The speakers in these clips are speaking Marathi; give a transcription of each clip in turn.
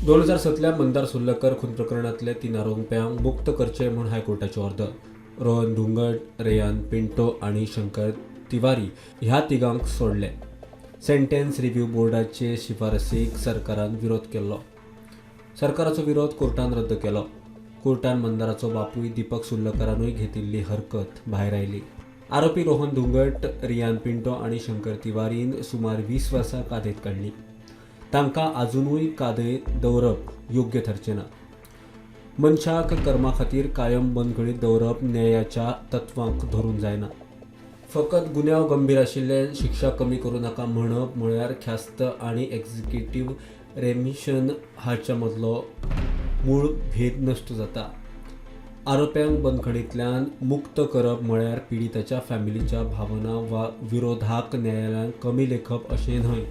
2007 मंदार सुर्लकर खून प्रकरणातल्या 3 आरोपींक मुक्त करचे म्हूण हायकोर्टाची ऑर्डर. रोहन धुंगट, रेयान पिंटो आणि शंकर तिवारी ह्या तिगांक सोडले. सेंटेन्स रिव्ह्यू बोर्डाचे शिफारसीक सरकारान विरोध केलो. सरकाराचो विरोध कोर्टान रद्द केलो. कोर्टान मंदाराचो बापूय दीपक सुर्लकरानूय घेतिल्ली हरकत भायर आयली. आरोपी रोहन धुंगट, रियान पिंटो आणि शंकर तिवारीन सुमार 20 वर्सां कादेत काडली. तांकां आजुनूय कादेत दवरप योग्य ठरचें ना. मनशाक कर्मा खातीर कायम बंदखणीत दवरप न्यायाच्या तत्वांक धरून जायना. फकत गुन्यांव गंभीर आशिल्ले शिक्षा कमी करूं नाका म्हणप म्हळ्यार ख्यास्त आनी एक्झिक्युटिव्ह रेमिशन हाच्या मदलो मूळ भेद नश्ट जाता. आरोप्यांक बंदखणींतल्यान मुक्त करप म्हळ्यार पिडिताच्या फॅमिलीच्या भावना वा विरोधाक न्यायालयान कमी लेखप अशें न्हय.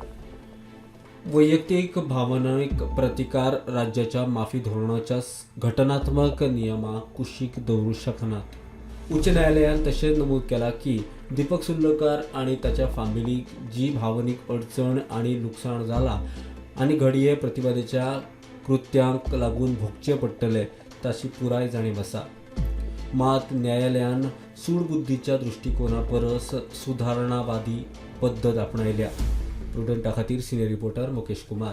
वैयक्तीक भावनीक प्रतिकार राज्याच्या माफी धोरणाच्या घटनात्मक नियमांक कुशीक दवरूं शकनात. उच्च न्यायालयान तशेंच नमूद केलां की दीपक सुर्लकर आनी ताच्या फॅमिलीक जी भावनीक अडचण आनी लुकसाण जालां आनी घडये प्रतिबादेच्या कृत्यांक लागून भोगचें पडटलें ताची पुराय जाणीव आसा. मात न्यायालयान सूडबुद्धीच्या दृश्टिकोना परस सुधारणावादी पद्दत आपणायल्या. प्रुडंटा खातीर सिनियर रिपोर्टर मुकेश कुमार.